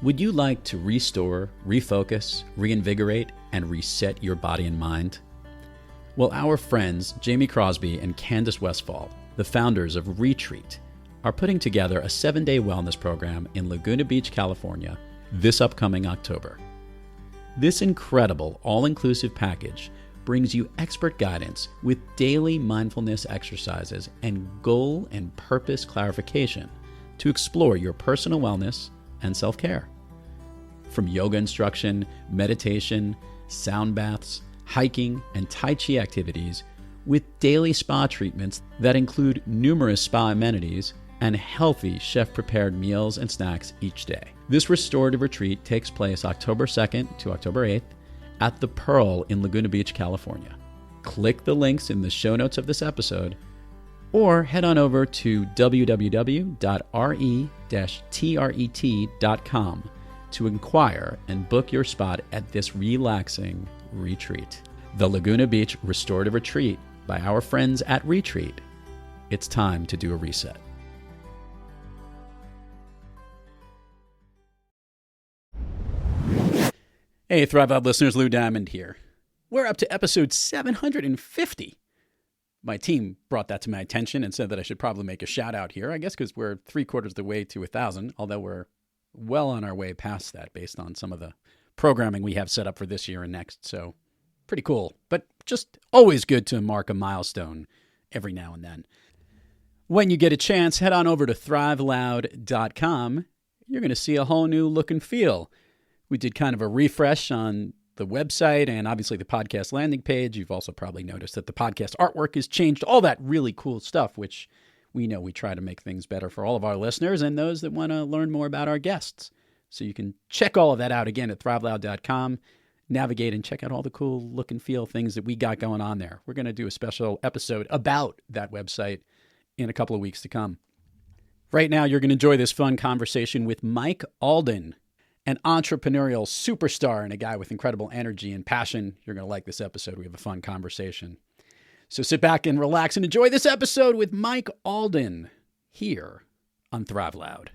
Would you like to restore, refocus, reinvigorate, and reset your body and mind? Well, our friends Jamie Crosby and Candace Westfall, the founders of Retreat, are putting together a 7-day wellness program in Laguna Beach, California, this upcoming October. This incredible all-inclusive package brings you expert guidance with daily mindfulness exercises and goal and purpose clarification to explore your personal wellness and self-care. From yoga instruction, meditation, sound baths, hiking, and Tai Chi activities, with daily spa treatments that include numerous spa amenities and healthy chef-prepared meals and snacks each day. This restorative retreat takes place October 2nd to October 8th at The Pearl in Laguna Beach, California. Click the links in the show notes of this episode or head on over to www.re-tret.com to inquire and book your spot at this relaxing retreat. The Laguna Beach Restorative Retreat by our friends at Retreat. It's time to do a reset. Hey, Thrive Lab listeners, Lou Diamond here. We're up to episode 750. My team brought that to my attention and said that I should probably make a shout out here, I guess because we're 3/4 of the way to 1,000, although we're well on our way past that based on some of the programming we have set up for this year and next. So pretty cool, but just always good to mark a milestone every now and then. When you get a chance, head on over to thriveloud.com. You're going to see a whole new look and feel. We did kind of a refresh on the website and obviously the podcast landing page. You've also probably noticed that the podcast artwork has changed, all that really cool stuff, which we know we try to make things better for all of our listeners and those that want to learn more about our guests. So you can check all of that out again at thriveloud.com, navigate and check out all the cool look and feel things that we got going on there. We're going to do a special episode about that website in a couple of weeks to come. Right now, you're going to enjoy this fun conversation with Mike Alden, an entrepreneurial superstar and a guy with incredible energy and passion. You're going to like this episode. We have a fun conversation. So sit back and relax and enjoy this episode with Mike Alden here on Thrive Loud.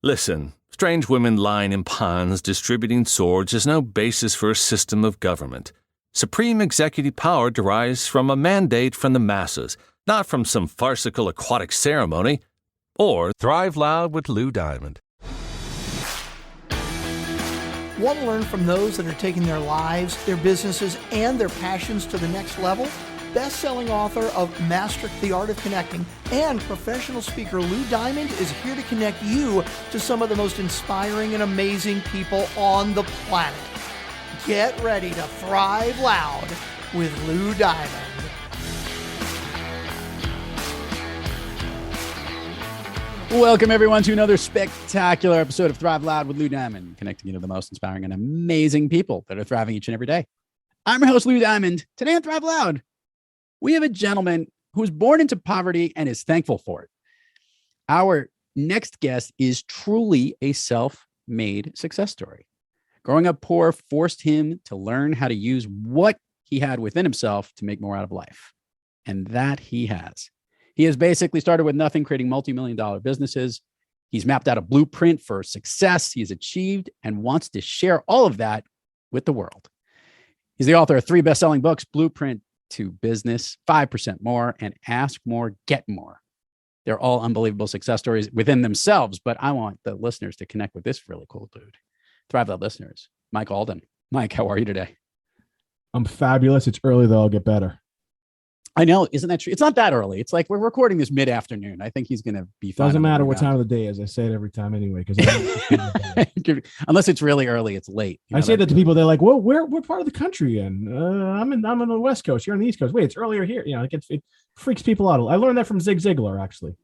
Listen, strange women lying in ponds distributing swords is no basis for a system of government. Supreme executive power derives from a mandate from the masses, not from some farcical aquatic ceremony. Or Thrive Loud with Lou Diamond. Want to learn from those that are taking their lives, their businesses, and their passions to the next level? Best-selling author of Master the Art of Connecting and professional speaker Lou Diamond is here to connect you to some of the most inspiring and amazing people on the planet. Get ready to thrive loud with Lou Diamond. Welcome, everyone, to another spectacular episode of Thrive Loud with Lou Diamond, connecting you to the most inspiring and amazing people that are thriving each and every day. I'm your host, Lou Diamond. Today on Thrive Loud, we have a gentleman who was born into poverty and is thankful for it. Our next guest is truly a self-made success story. Growing up poor forced him to learn how to use what he had within himself to make more out of life. And that he has. He has basically started with nothing, creating multi-million-dollar businesses. He's mapped out a blueprint for success he's achieved and wants to share all of that with the world. He's the author of 3 best-selling books, Blueprint to Business, 5% More, and Ask More, Get More. They're all unbelievable success stories within themselves, but I want the listeners to connect with this really cool dude. Thrive Lab listeners, Mike Alden. Mike, how are you today? I'm fabulous. It's early, though. I'll get better. I know. Isn't that true? It's not that early. It's like we're recording this mid-afternoon. I think he's going to be fine. Doesn't matter what time of the day is. I say it every time anyway. Because unless it's really early, it's late. I say that to people. They're like, well, what part of the country? And I'm on the West Coast. You're on the East Coast. Wait, it's earlier here. You know, it freaks people out. I learned that from Zig Ziglar, actually.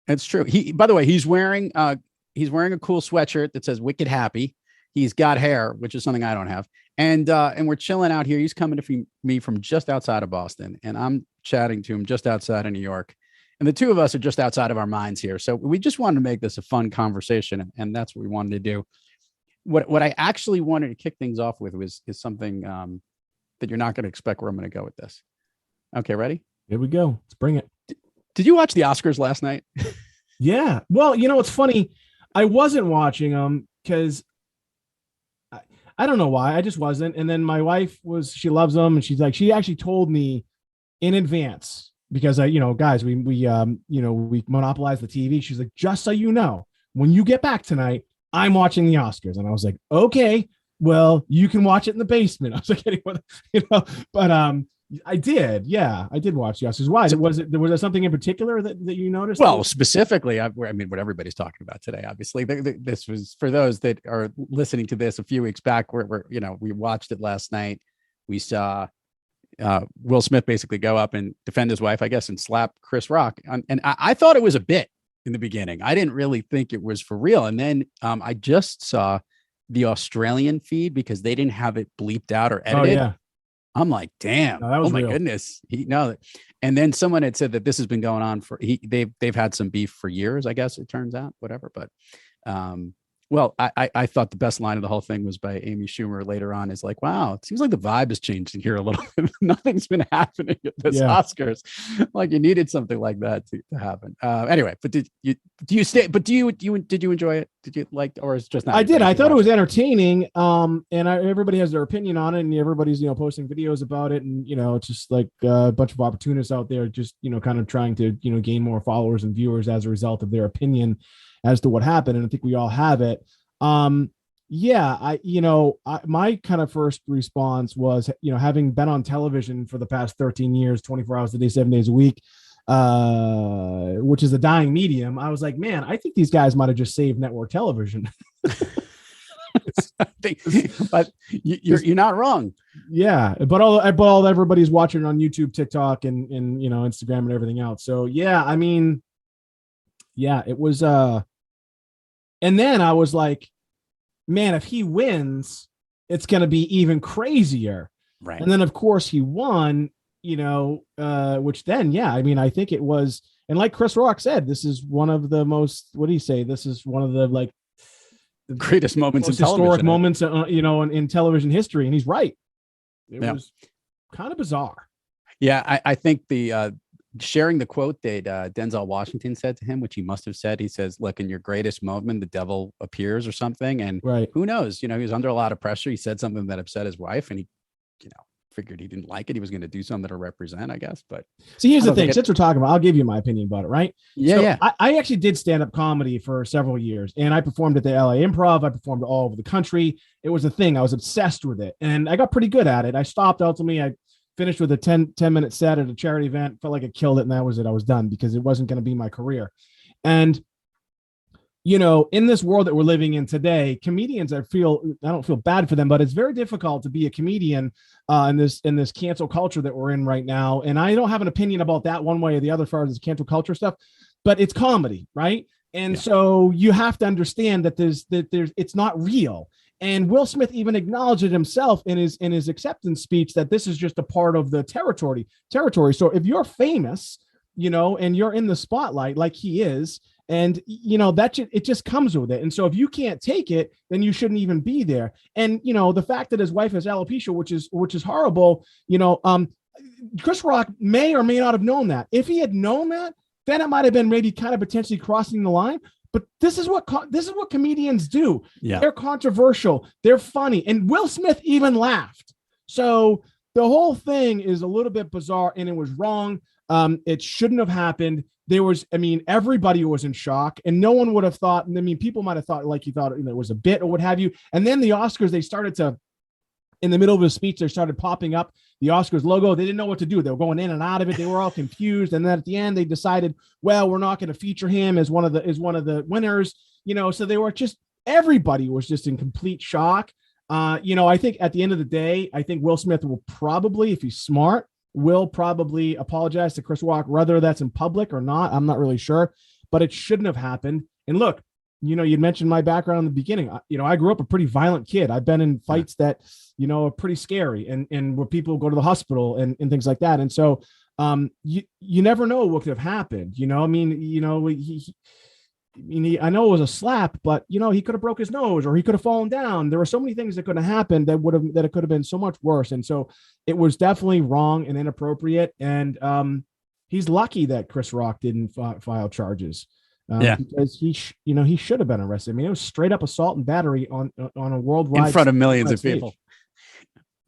It's true. By the way, he's wearing a cool sweatshirt that says Wicked Happy. He's got hair, which is something I don't have. And we're chilling out here. He's coming to me from just outside of Boston, and I'm chatting to him just outside of New York. And the two of us are just outside of our minds here. So we just wanted to make this a fun conversation, and that's what we wanted to do. What I actually wanted to kick things off with is something that you're not going to expect where I'm going to go with this. Okay, ready? Here we go. Let's bring it. Did you watch the Oscars last night? Yeah. Well, you know, it's funny. I wasn't watching them because I don't know why. I just wasn't. And then my wife she loves them, and she actually told me in advance because guys, we monopolized the TV. She's like, just so you know, when you get back tonight, I'm watching the Oscars. And I was like, okay, well, you can watch it in the basement. I was like, but I did. Yeah, I did watch the Oscars. Why? Was there something in particular that you noticed? Well, specifically, I mean, what everybody's talking about today, obviously, this was for those that are listening to this a few weeks back, where we watched it last night. We saw Will Smith basically go up and defend his wife, I guess, and slap Chris Rock. And I thought it was a bit in the beginning. I didn't really think it was for real. And then I just saw the Australian feed because they didn't have it bleeped out or edited. Oh, yeah. I'm like, damn. No, that was oh my real. goodness. And then someone had said that this has been going on they've had some beef for years, I guess it turns out, whatever. But well, I thought the best line of the whole thing was by Amy Schumer later on, is like, wow, it seems like the vibe has changed in here a little bit. Nothing's been happening at this Oscars. Like you needed something like that to happen. Anyway, but did you enjoy it? Did you like, or is it just not? I did. I thought it was entertaining. Everybody has their opinion on it, and everybody's, posting videos about it. And, it's just like a bunch of opportunists out there just, kind of trying to, gain more followers and viewers as a result of their opinion as to what happened. And I think we all have it. My kind of first response was, having been on television for the past 13 years, 24 hours a day, 7 days a week, which is a dying medium. I was like, man, I think these guys might've just saved network television. But you're not wrong. Yeah. But everybody's watching on YouTube, TikTok, and Instagram and everything else. So yeah, I mean, yeah, it was, and then I was like, man, if he wins, it's going to be even crazier. Right. And then of course he won, which then, yeah, I mean, I think it was, and like Chris Rock said, this is one of the most, what do you say? This is one of the the greatest moments in historic moments, in television history. And he's right. It was kind of bizarre. Yeah. I think the, sharing the quote that Denzel Washington said to him, which he must have said, he says, look, in your greatest moment, the devil appears or something. And who knows, he was under a lot of pressure. He said something that upset his wife, and he, figured he didn't like it. He was going to do something to represent, I guess. But see, here's the thing, since we're talking about, I'll give you my opinion about it. Right. Yeah. So yeah. I actually did stand-up comedy for several years, and I performed at the LA Improv. I performed all over the country. It was a thing. I was obsessed with it, and I got pretty good at it. I stopped ultimately. I finished with a 10-minute set at a charity event, felt like I killed it, and that was it. I was done because it wasn't going to be my career. And, in this world that we're living in today, comedians, I don't feel bad for them, but it's very difficult to be a comedian in this cancel culture that we're in right now. And I don't have an opinion about that one way or the other as far as this cancel culture stuff, but it's comedy, right? And so you have to understand that it's not real. And Will Smith even acknowledged it himself in his acceptance speech that this is just a part of the territory. So if you're famous, and you're in the spotlight like he is, and it just comes with it. And so if you can't take it, then you shouldn't even be there. And the fact that his wife has alopecia, which is horrible. Chris Rock may or may not have known that. If he had known that, then it might have been maybe kind of potentially crossing the line. But this is what comedians do. Yeah. They're controversial. They're funny. And Will Smith even laughed. So the whole thing is a little bit bizarre, and it was wrong. It shouldn't have happened. Everybody was in shock, and no one would have thought. People might have thought like he thought it was a bit or what have you. And then the Oscars, they started to, in the middle of his speech, they started popping up the Oscars logo. They didn't know what to do. They were going in and out of it. They were all confused. And then at the end, they decided, well, we're not going to feature him as one of the winners. So they were everybody was just in complete shock. I think at the end of the day, I think Will Smith will probably, if he's smart, will probably apologize to Chris Rock, whether that's in public or not. I'm not really sure, but it shouldn't have happened. And look, you mentioned my background in the beginning. I grew up a pretty violent kid. I've been in fights that, are pretty scary and where people go to the hospital and things like that. And so you never know what could have happened. I know it was a slap, but he could have broke his nose or he could have fallen down. There were so many things that could have happened that it could have been so much worse. And so it was definitely wrong and inappropriate. And he's lucky that Chris Rock didn't file charges. Yeah. because he should have been arrested. I mean, it was straight up assault and battery on a worldwide In front of millions of stage. people.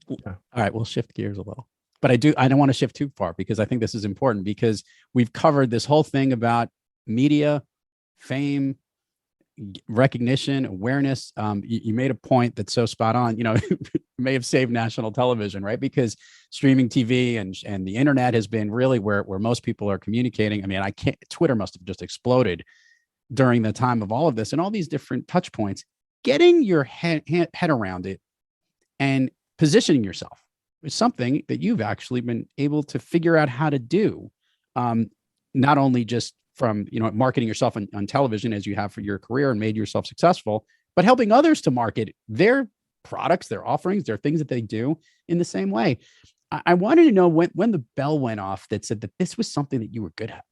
Yeah. All right, we'll shift gears a little. But I don't want to shift too far because I think this is important because we've covered this whole thing about media, fame, recognition, awareness. You made a point that's so spot on. It may have saved national television, right? Because streaming TV and the internet has been really where most people are communicating. I mean, Twitter must have just exploded during the time of all of this and all these different touch points. Getting your head around it and positioning yourself is something that you've actually been able to figure out how to do. Not only just from marketing yourself on television as you have for your career and made yourself successful, but helping others to market their products, their offerings, their things that they do in the same way. I wanted to know when the bell went off that said that this was something that you were good at.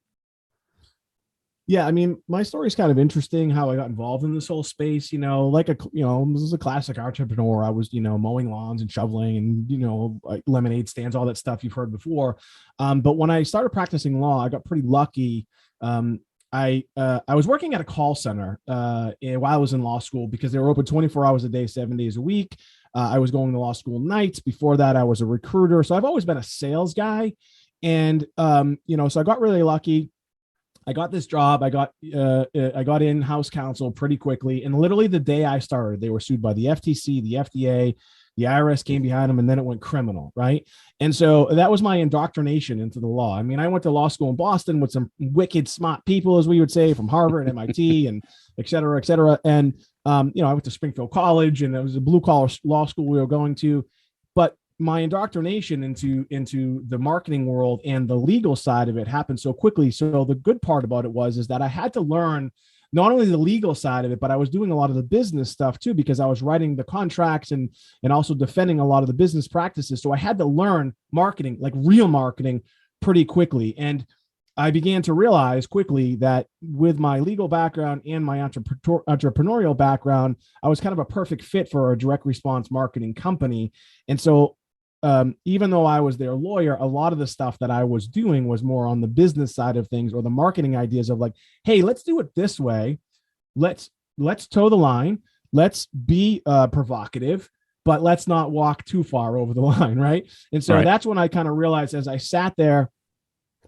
Yeah, I mean, my story is kind of interesting how I got involved in this whole space. This is a classic entrepreneur. I was, mowing lawns and shoveling and, like lemonade stands, all that stuff you've heard before. But when I started practicing law, I got pretty lucky. I was working at a call center while I was in law school because they were open 24 hours a day, 7 days a week. I was going to law school nights. Before that, I was a recruiter. So I've always been a sales guy. And, so I got really lucky. I got this job. I got in-house counsel pretty quickly. And literally the day I started, they were sued by the FTC, the FDA, the IRS came behind them, and then it went criminal, right? And so that was my indoctrination into the law. I mean, I went to law school in Boston with some wicked smart people, as we would say, from Harvard and MIT and et cetera, et cetera. And, I went to Springfield College, and it was a blue-collar law school we were going to. But my indoctrination into the marketing world and the legal side of it happened so quickly. So the good part about it is that I had to learn not only the legal side of it, but I was doing a lot of the business stuff too, because I was writing the contracts and also defending a lot of the business practices. So I had to learn marketing, like real marketing, pretty quickly. And I began to realize quickly that with my legal background and my entrepreneurial background, I was kind of a perfect fit for a direct response marketing company. And so even though I was their lawyer, a lot of the stuff that I was doing was more on the business side of things, or the marketing ideas of like, hey, let's do it this way. Let's toe the line. Let's be provocative, but let's not walk too far over the line. Right. And so that's when I kind of realized, as I sat there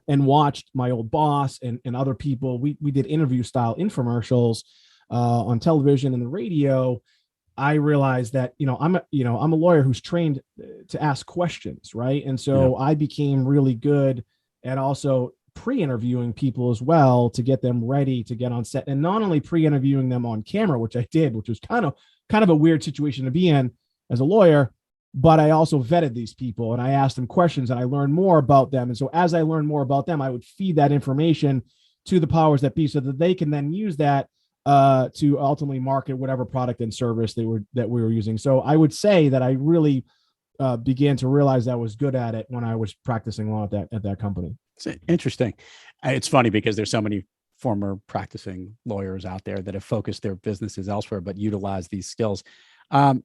and watched my old boss and other people, we did interview style infomercials on television and the radio. I realized that, I'm a lawyer who's trained to ask questions. Right. And so I became really good at also pre-interviewing people as well to get them ready to get on set, and not only pre-interviewing them on camera, which I did, which was kind of a weird situation to be in as a lawyer, but I also vetted these people and I asked them questions and I learned more about them. And so as I learned more about them, I would feed that information to the powers that be so that they can then use that to ultimately market whatever product and service that we were using. So I would say that I really began to realize I was good at it when I was practicing law at that company. It's interesting. It's funny because there's so many former practicing lawyers out there that have focused their businesses elsewhere, but utilize these skills. I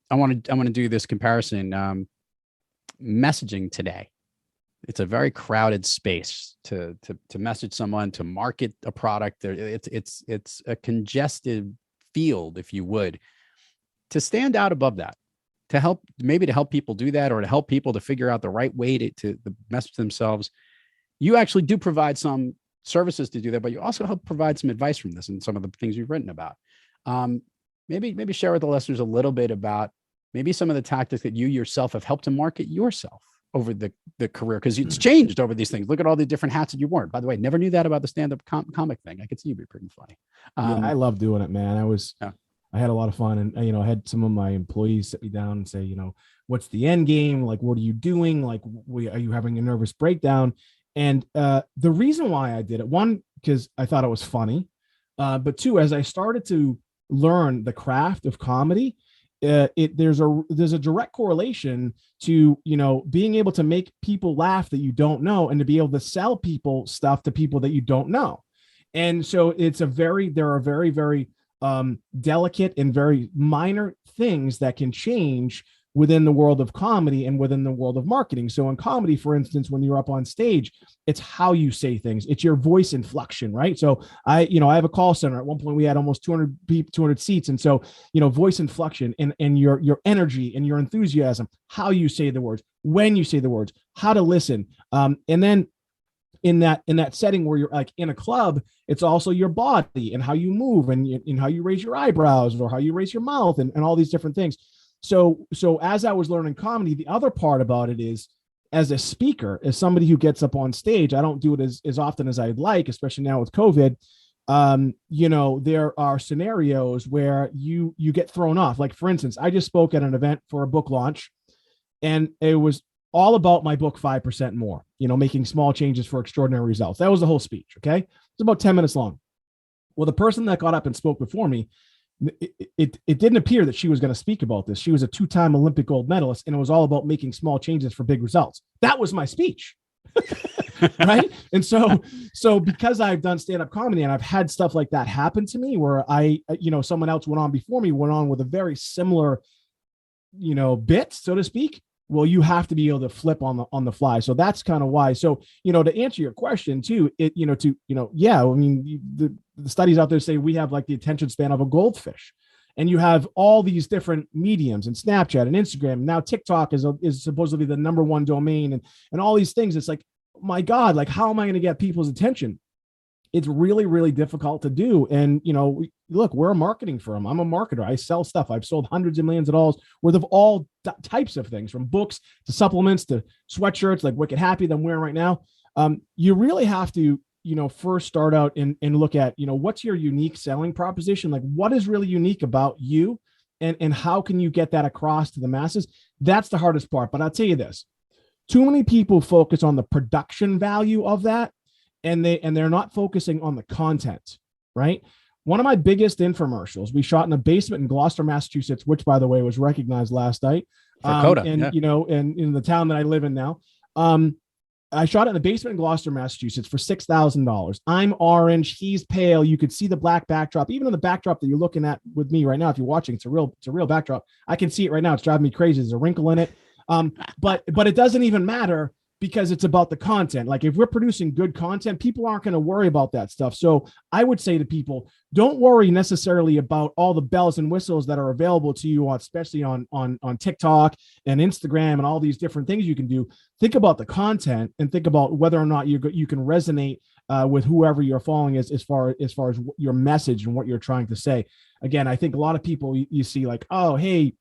want to do this comparison. Messaging today. It's a very crowded space to message someone, to market a product. It's a congested field, if you would. To stand out above that, to help people do that, or to help people to figure out the right way to message themselves. You actually do provide some services to do that, but you also help provide some advice from this and some of the things you've written about. Maybe share with the listeners a little bit about maybe some of the tactics that you yourself have helped to market yourself over the career, because it's changed over these things. Look at all the different hats that you worn. By the way, never knew that about the stand-up comic thing. I could see you be pretty funny. I love doing it, man. I had a lot of fun, and I had some of my employees sit me down and say, what's the end game? Like, what are you doing? Like, are you having a nervous breakdown? And the reason why I did it, one, because I thought it was funny, but two, as I started to learn the craft of comedy, there's a direct correlation to being able to make people laugh that you don't know, and to be able to sell people stuff to people that you don't know. And so there are very, very delicate and very minor things that can change within the world of comedy and within the world of marketing. So in comedy, for instance, when you're up on stage, it's how you say things. It's your voice inflection, right? So I have a call center. At one point we had almost 200 seats. And so, voice inflection and your energy and your enthusiasm, how you say the words, when you say the words, how to listen. And then in that setting where you're like in a club, it's also your body and how you move and how you raise your eyebrows or how you raise your mouth and all these different things. So as I was learning comedy, the other part about it is, as a speaker, as somebody who gets up on stage, I don't do it as often as I'd like, especially now with COVID. There are scenarios where you get thrown off. Like, for instance, I just spoke at an event for a book launch, and it was all about my book, 5% More, making small changes for extraordinary results. That was the whole speech. Okay. It's about 10 minutes long. Well, the person that got up and spoke before me, it didn't appear that she was going to speak about this. She was a 2-time Olympic gold medalist, and it was all about making small changes for big results. That was my speech. Right. And so because I've done stand-up comedy and I've had stuff like that happen to me where someone else went on before me, went on with a very similar, bit, so to speak. Well, you have to be able to flip on the fly. So that's kind of why. So, to answer your question too, the studies out there say we have like the attention span of a goldfish, and you have all these different mediums and Snapchat and Instagram. Now TikTok is supposedly the number one domain and all these things. It's like, my God, like, how am I going to get people's attention? It's really, really difficult to do. And, look, we're a marketing firm. I'm a marketer. I sell stuff. I've sold hundreds of millions of dollars worth of all types of things, from books to supplements to sweatshirts like Wicked Happy that I'm wearing right now. You really have to, first start out and look at, what's your unique selling proposition? Like, what is really unique about you, and how can you get that across to the masses? That's the hardest part. But I'll tell you this, too many people focus on the production value of that, and they're not focusing on the content, right? One of my biggest infomercials we shot in a basement in Gloucester, Massachusetts, which, by the way, was recognized last night. Coda, and in the town that I live in now. I shot it in the basement in Gloucester, Massachusetts for $6,000. I'm orange. He's pale. You could see the black backdrop. Even on the backdrop that you're looking at with me right now, if you're watching, it's a real backdrop. I can see it right now. It's driving me crazy. There's a wrinkle in it. But it doesn't even matter, because it's about the content. Like, if we're producing good content, people aren't going to worry about that stuff. So I would say to people, don't worry necessarily about all the bells and whistles that are available to you, especially on TikTok and Instagram and all these different things you can do. Think about the content and think about whether or not you can resonate with whoever you're following as far as your message and what you're trying to say. Again, I think a lot of people you see like, oh, hey,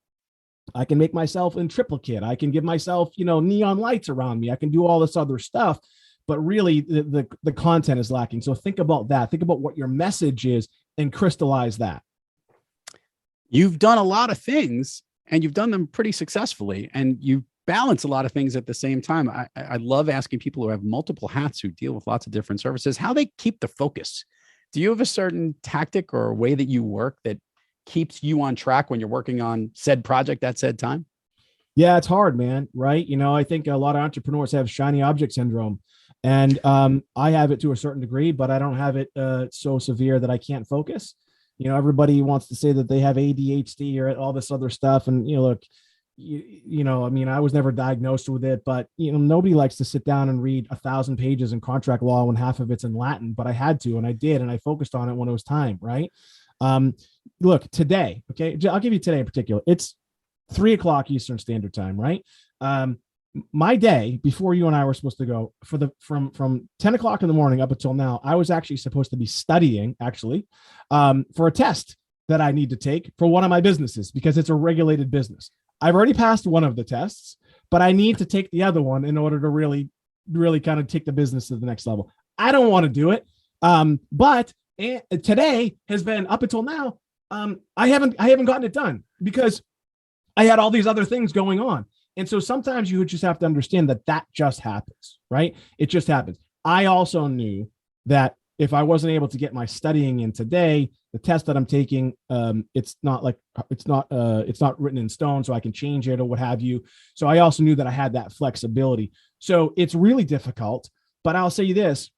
I can make myself in triplicate. I can give myself, neon lights around me. I can do all this other stuff, but really the content is lacking. So think about that. Think about what your message is and crystallize that. You've done a lot of things, and you've done them pretty successfully, and you balance a lot of things at the same time. I love asking people who have multiple hats, who deal with lots of different services, how they keep the focus. Do you have a certain tactic or a way that you work that keeps you on track when you're working on said project at said time? Yeah, it's hard, man. Right. I think a lot of entrepreneurs have shiny object syndrome, and I have it to a certain degree, but I don't have it so severe that I can't focus. Everybody wants to say that they have ADHD or all this other stuff. And, look, I was never diagnosed with it, but, nobody likes to sit down and read 1,000 pages in contract law when half of it's in Latin, but I had to, and I did, and I focused on it when it was time. Right. Look, today, okay, I'll give you today in particular. It's 3:00 Eastern Standard Time, right? My day before you and I were supposed to go from 10 o'clock in the morning up until now, I was actually supposed to be studying for a test that I need to take for one of my businesses, because it's a regulated business. I've already passed one of the tests, but I need to take the other one in order to really, really kind of take the business to the next level. I don't want to do it. But today has been, up until now, I haven't gotten it done because I had all these other things going on. And so sometimes you would just have to understand that just happens, right? It just happens. I also knew that if I wasn't able to get my studying in today, the test that I'm taking, it's not written in stone, so I can change it or what have you. So I also knew that I had that flexibility. So it's really difficult, but I'll say you this,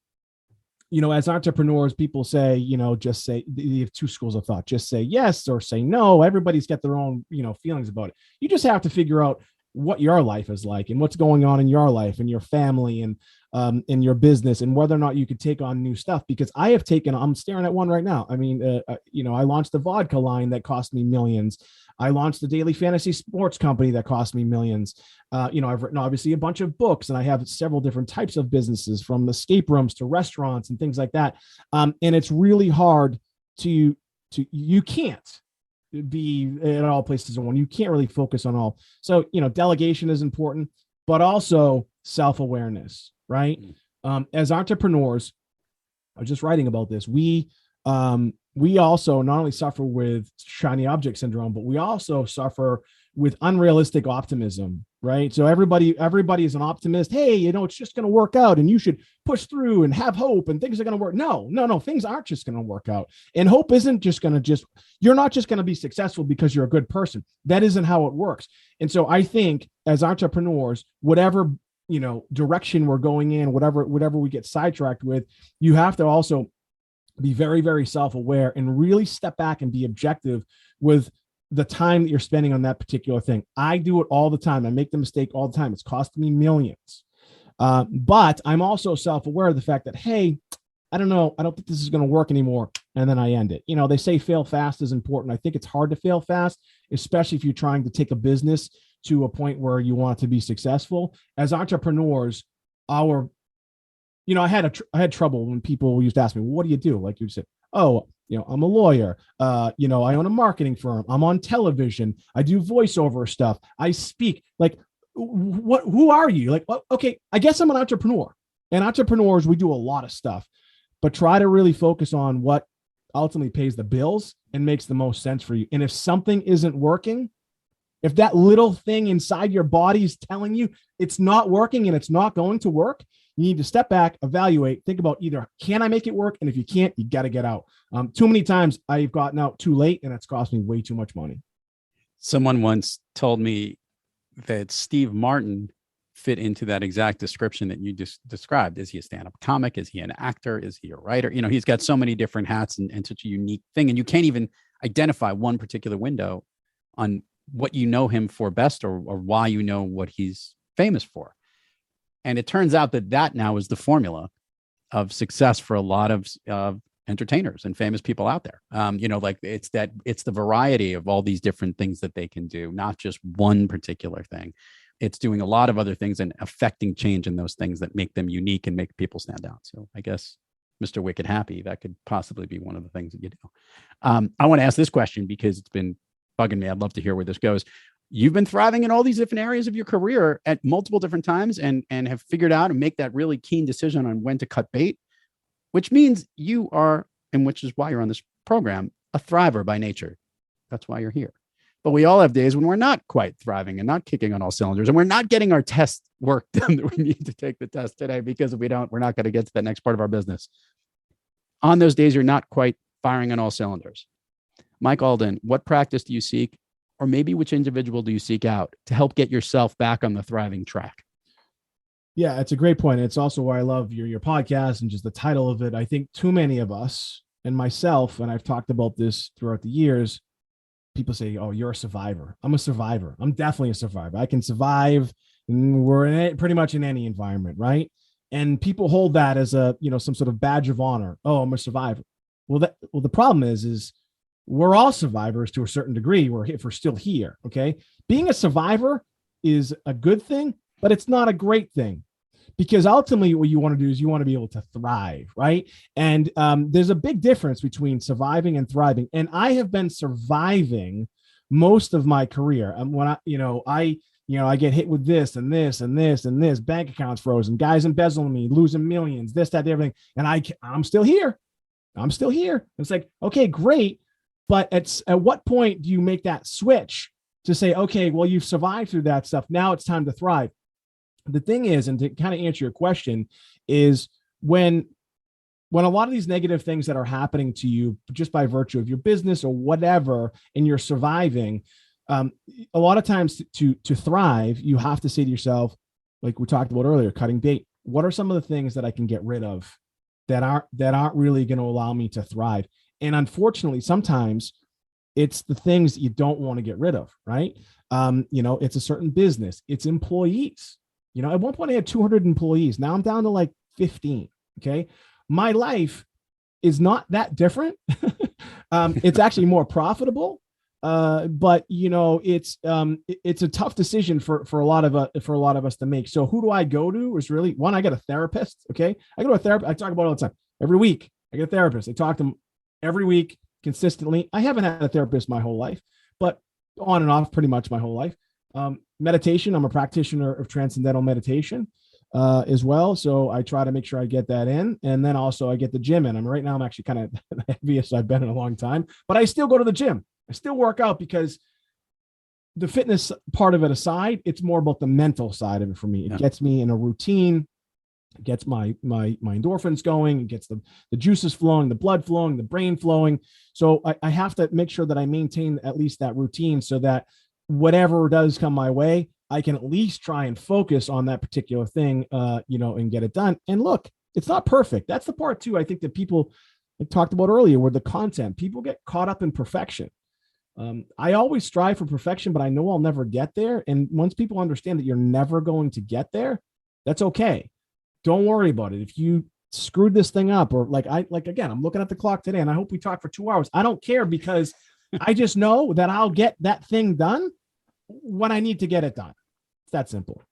as entrepreneurs, people say, just say, you have two schools of thought, just say yes or say no. Everybody's got their own, feelings about it. You just have to figure out what your life is like and what's going on in your life and your family and in your business, and whether or not you could take on new stuff. Because I'm staring at one right now. I mean, I launched a vodka line that cost me millions. I launched a daily fantasy sports company that cost me millions. I've written obviously a bunch of books, and I have several different types of businesses, from escape rooms to restaurants and things like that. And it's really hard you can't be at all places in one. You can't really focus on all. So, delegation is important, but also self-awareness, right? As entrepreneurs, I was just writing about this. We also not only suffer with shiny object syndrome, but we also suffer with unrealistic optimism, right? So everybody is an optimist. Hey, it's just going to work out, and you should push through and have hope, and things are going to work. No, things aren't just going to work out. And hope isn't just going to you're not just going to be successful because you're a good person. That isn't how it works. And so I think as entrepreneurs, whatever, direction we're going in, whatever we get sidetracked with, you have to also be very, very self-aware and really step back and be objective with the time that you're spending on that particular thing. I do it all the time. I make the mistake all the time. It's costing me millions. But I'm also self-aware of the fact that, hey, I don't know, I don't think this is going to work anymore. And then I end it. They say fail fast is important. I think it's hard to fail fast, especially if you're trying to take a business to a point where you want to be successful. As entrepreneurs, I had trouble when people used to ask me, well, what do you do? Like you said, oh, I'm a lawyer. I own a marketing firm. I'm on television. I do voiceover stuff. I speak. Like, who are you? Like, well, okay, I guess I'm an entrepreneur. And entrepreneurs, we do a lot of stuff, but try to really focus on what ultimately pays the bills and makes the most sense for you. And if something isn't working, if that little thing inside your body is telling you it's not working and it's not going to work, you need to step back, evaluate, think about either, can I make it work? And if you can't, you got to get out. Too many times I've gotten out too late, and it's cost me way too much money. Someone once told me that Steve Martin fit into that exact description that you just described. Is he a stand-up comic? Is he an actor? Is he a writer? He's got so many different hats and such a unique thing. And you can't even identify one particular window on what you know him for best, or why what he's famous for. And it turns out that now is the formula of success for a lot of entertainers and famous people out there. It's the variety of all these different things that they can do, not just one particular thing. It's doing a lot of other things and affecting change in those things that make them unique and make people stand out. So I guess Mr. Wicked Happy, that could possibly be one of the things that you do. I want to ask this question because it's been bugging me. I'd love to hear where this goes. You've been thriving in all these different areas of your career at multiple different times and have figured out and make that really keen decision on when to cut bait, which means you are, and which is why you're on this program, a thriver by nature. That's why you're here. But we all have days when we're not quite thriving and not kicking on all cylinders, and we're not getting our test work done that we need to take the test today, because if we're not going to get to that next part of our business. On those days, you're not quite firing on all cylinders. Mike Alden, what practice do you seek, or maybe which individual do you seek out to help get yourself back on the thriving track? Yeah, it's a great point. It's also why I love your podcast and just the title of it. I think too many of us, and myself, and I've talked about this throughout the years, people say, oh, you're a survivor. I'm a survivor. I'm definitely a survivor. I can survive. We're in it pretty much in any environment, right? And people hold that as some sort of badge of honor. Oh, I'm a survivor. Well, the problem is we're all survivors to a certain degree. If we're still here, okay? Being a survivor is a good thing, but it's not a great thing, because ultimately what you want to do is you want to be able to thrive, right? And there's a big difference between surviving and thriving. And I have been surviving most of my career. And when I get hit with this and this and this and this, bank accounts frozen, guys embezzling me, losing millions, this, that, everything, and I'm still here. It's like, okay, great. But at what point do you make that switch to say, okay, well, you've survived through that stuff. Now it's time to thrive. The thing is, and to kind of answer your question, is when a lot of these negative things that are happening to you just by virtue of your business or whatever, and you're surviving, a lot of times to thrive, you have to say to yourself, like we talked about earlier, cutting bait. What are some of the things that I can get rid of aren't really going to allow me to thrive. And unfortunately, sometimes it's the things that you don't want to get rid of, right? It's a certain business, it's employees. At one point I had 200 employees. Now I'm down to like 15. Okay. My life is not that different. It's actually more profitable. But it's a tough decision for a lot of us to make. So who do I go to? Is really one, I got a therapist. Okay. I go to a therapist. I talk about it all the time. Every week I get a therapist. I talk to them every week consistently. I haven't had a therapist my whole life, but on and off pretty much my whole life. Meditation. I'm a practitioner of transcendental meditation as well. So I try to make sure I get that in. And then also I get the gym in. Right now I'm actually kind of the heaviest I've been in a long time, but I still go to the gym. I still work out because the fitness part of it aside, it's more about the mental side of it for me. It gets me in a routine, it gets my endorphins going, it gets the juices flowing, the blood flowing, the brain flowing. So I have to make sure that I maintain at least that routine so that whatever does come my way, I can at least try and focus on that particular thing, and get it done. And look, it's not perfect. That's the part too, I think, that people talked about earlier, where the content, people get caught up in perfection. I always strive for perfection, but I know I'll never get there. And once people understand that you're never going to get there, that's okay. Don't worry about it. If you screwed this thing up, or again, I'm looking at the clock today and I hope we talk for 2 hours. I don't care, because I just know that I'll get that thing done when I need to get it done. It's that simple.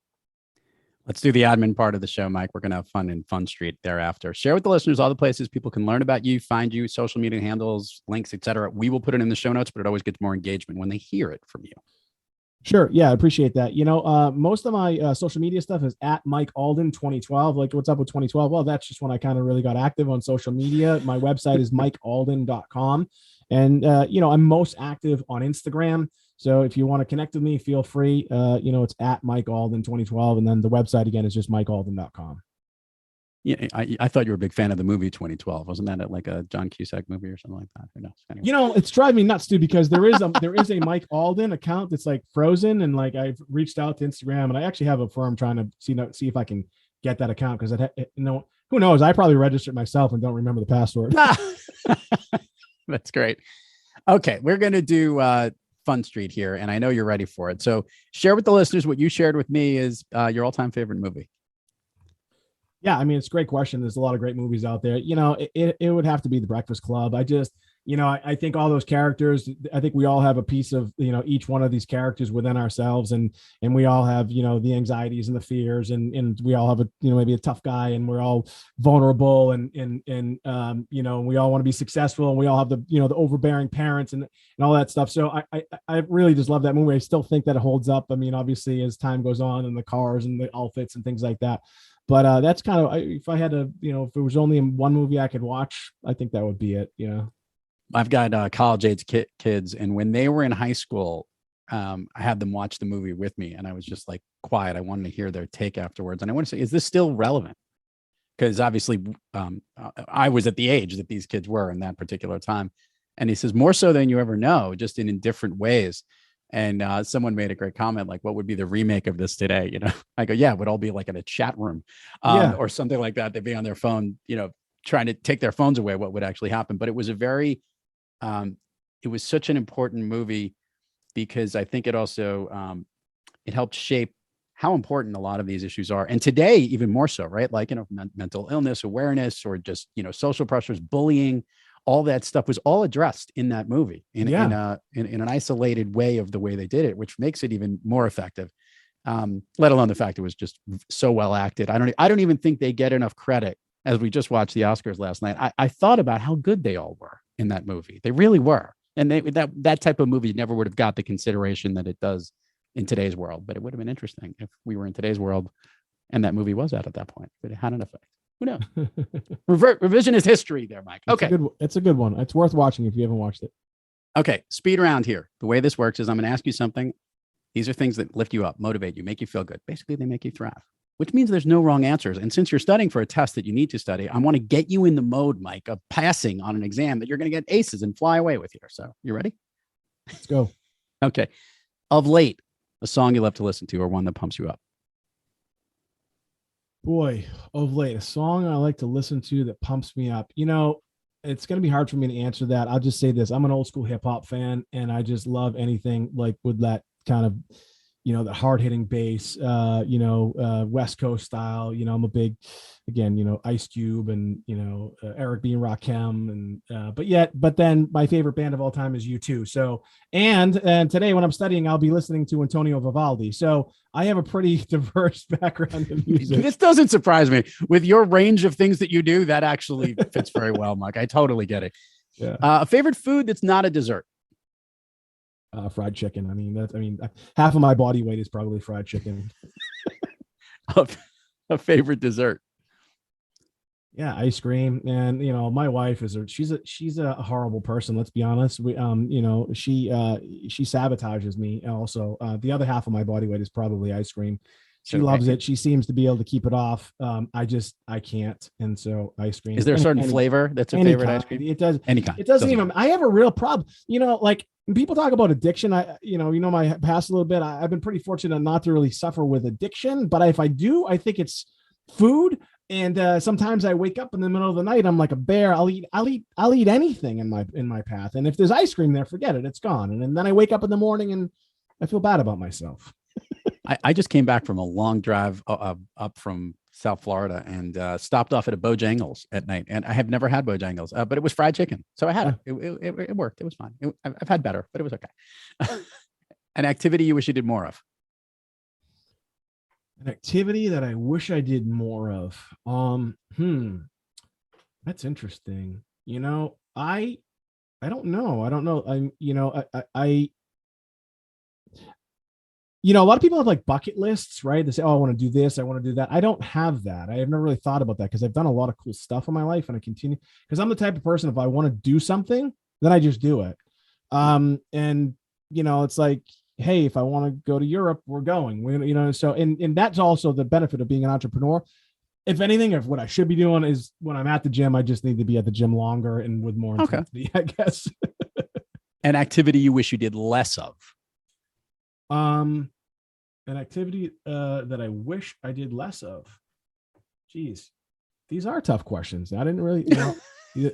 Let's do the admin part of the show, Mike. We're going to have fun in Fun Street thereafter. Share with the listeners all the places people can learn about you, find you, social media handles, links, etc. We will put it in the show notes, but it always gets more engagement when they hear it from you. Sure. Yeah, I appreciate that. Most of my social media stuff is at Mike Alden 2012. Like, what's up with 2012? Well, that's just when I kind of really got active on social media. My website is mikealden.com. And, I'm most active on Instagram. So if you want to connect with me, feel free. It's at Mike Alden 2012. And then the website again is just mikealden.com. Yeah, I thought you were a big fan of the movie 2012. Wasn't that like a John Cusack movie or something like that? Who knows? Anyway. It's driving me nuts too, because there is a Mike Alden account that's like frozen, and like I've reached out to Instagram, and I actually have a firm trying to see if I can get that account, because who knows? I probably registered myself and don't remember the password. That's great. Okay, we're gonna do Fun Street here, and I know you're ready for it. So share with the listeners what you shared with me is your all-time favorite movie. Yeah, I mean, it's a great question. There's a lot of great movies out there. It would have to be The Breakfast Club. I think all those characters, I think we all have a piece of, each one of these characters within ourselves, and we all have, the anxieties and the fears, and we all have maybe a tough guy, and we're all vulnerable, and we all want to be successful, and we all have the overbearing parents and all that stuff. So I really just love that movie. I still think that it holds up. I mean, obviously as time goes on, and the cars and the outfits and things like that. But that's kind of, if I had to, if it was only one movie I could watch, I think that would be it. I've got college age kids, and when they were in high school, I had them watch the movie with me, and I was just like quiet. I wanted to hear their take afterwards. And I want to say, is this still relevant? Because obviously I was at the age that these kids were in that particular time. And he says, more so than you ever know, just in different ways. And someone made a great comment, like, what would be the remake of this today? I go, yeah, it would all be like in a chat room or something like that. They'd be on their phone, trying to take their phones away. What would actually happen? But it was it was such an important movie, because I think it also, it helped shape how important a lot of these issues are. And today, even more so, right? Like, mental illness awareness, or just, social pressures, bullying, all that stuff was all addressed in that movie in an isolated way of the way they did it, which makes it even more effective. Let alone the fact it was just so well acted. I don't even think they get enough credit. As we just watched the Oscars last night, I thought about how good they all were in that movie. They really were. And that type of movie never would have got the consideration that it does in today's world. But it would have been interesting if we were in today's world and that movie was out at that point, but it had an effect. Who knows? Revisionist history there, Mike. Okay. It's a good one. It's worth watching if you haven't watched it. Okay. Speed round here. The way this works is I'm going to ask you something. These are things that lift you up, motivate you, make you feel good. Basically, they make you thrive, which means there's no wrong answers. And since you're studying for a test that you need to study, I want to get you in the mode, Mike, of passing on an exam that you're going to get aces and fly away with here. So you ready? Let's go. Okay. Of late, a song you love to listen to, or one that pumps you up. Boy, of late, a song I like to listen to that pumps me up. It's going to be hard for me to answer that. I'll just say this. I'm an old school hip hop fan, and I just love anything like with that kind of, the hard hitting bass, West Coast style. I'm a big, again, Ice Cube and, Eric B. and Rakim. And, but then my favorite band of all time is U2. So, and today when I'm studying, I'll be listening to Antonio Vivaldi. So I have a pretty diverse background in music. This doesn't surprise me. With your range of things that you do, that actually fits very well, Mike. I totally get it. Yeah. A favorite food that's not a dessert? Fried chicken. Half of my body weight is probably fried chicken. A favorite dessert? Yeah, ice cream. And my wife she's a horrible person. Let's be honest. We she sabotages me. Also, the other half of my body weight is probably ice cream. She loves it. She seems to be able to keep it off. I can't. And so ice cream. Is there a certain flavor that's a favorite ice cream? It does. Any kind. It doesn't even. I have a real problem. Like when people talk about addiction, my past a little bit. I've been pretty fortunate not to really suffer with addiction. But if I do, I think it's food. And sometimes I wake up in the middle of the night. I'm like a bear. I'll eat anything in my path. And if there's ice cream there, forget it. It's gone. And then I wake up in the morning and I feel bad about myself. I just came back from a long drive up from South Florida and stopped off at a Bojangles at night. And I have never had Bojangles, but it was fried chicken. So I had it. It worked. It was fine. I've had better, but it was okay. An activity you wish you did more of? An activity that I wish I did more of. That's interesting. I don't know. A lot of people have like bucket lists, right? They say, "Oh, I want to do this. I want to do that." I don't have that. I have never really thought about that because I've done a lot of cool stuff in my life, and I continue because I'm the type of person. If I want to do something, then I just do it. It's like, hey, if I want to go to Europe, we're going. So and that's also the benefit of being an entrepreneur. If anything, if what I should be doing is when I'm at the gym, I just need to be at the gym longer and with more intensity, I guess. An activity you wish you did less of? An activity that I wish I did less of. Geez, these are tough questions. I didn't really,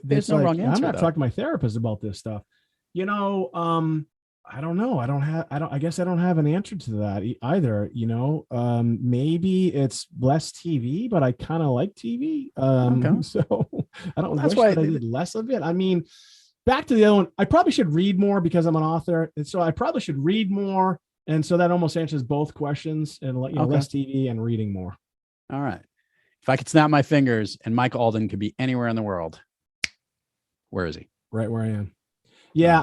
there's no wrong answer. I'm not talking to my therapist about this stuff. I don't know. I guess I don't have an answer to that either. Maybe it's less TV, but I kind of like TV. So I don't wish that I did less of it. Back to the other one, I probably should read more because I'm an author. And so I probably should read more. And so that almost answers both questions and less TV and reading more. All right. If I could snap my fingers and Mike Alden could be anywhere in the world, where is he? Right where I am. Yeah.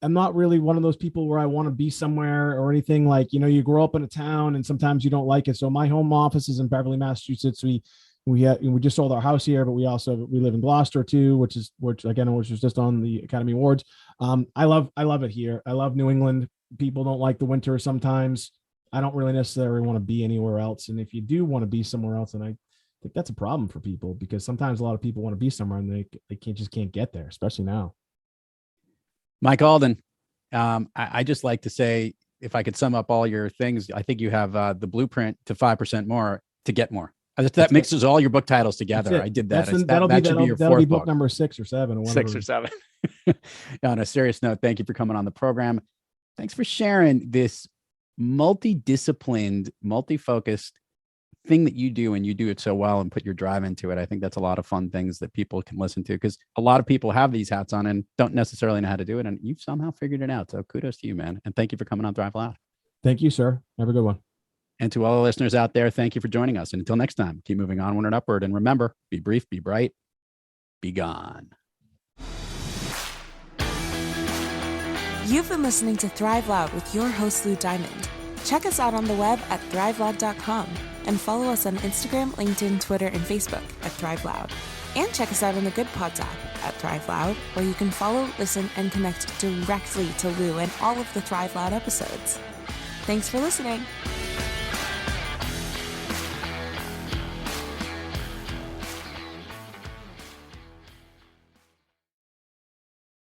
I'm not really one of those people where I want to be somewhere or anything like, you grow up in a town and sometimes you don't like it. So my home office is in Beverly, Massachusetts. We just sold our house here, but we live in Gloucester too, which was just on the Academy Awards. I love it here. I love New England. People don't like the winter sometimes. I don't really necessarily want to be anywhere else. And if you do want to be somewhere else, and I think that's a problem for people because sometimes a lot of people want to be somewhere and they can't get there, especially now. Mike Alden, I just like to say, if I could sum up all your things, I think you have the blueprint to 5% more to get more. That mixes all your book titles together. I did that. That'll be your fourth book number 6 or 7. Or 6 or 7. On a serious note, thank you for coming on the program. Thanks for sharing this multidisciplined, multi-focused thing that you do, and you do it so well and put your drive into it. I think that's a lot of fun things that people can listen to because a lot of people have these hats on and don't necessarily know how to do it. And you've somehow figured it out. So kudos to you, man. And thank you for coming on Thrive Loud. Thank you, sir. Have a good one. And to all the listeners out there, thank you for joining us. And until next time, keep moving onward and upward. And remember, be brief, be bright, be gone. You've been listening to Thrive Loud with your host, Lou Diamond. Check us out on the web at thriveloud.com and follow us on Instagram, LinkedIn, Twitter, and Facebook at Thrive Loud. And check us out on the Good Pods app at Thrive Loud, where you can follow, listen, and connect directly to Lou and all of the Thrive Loud episodes. Thanks for listening.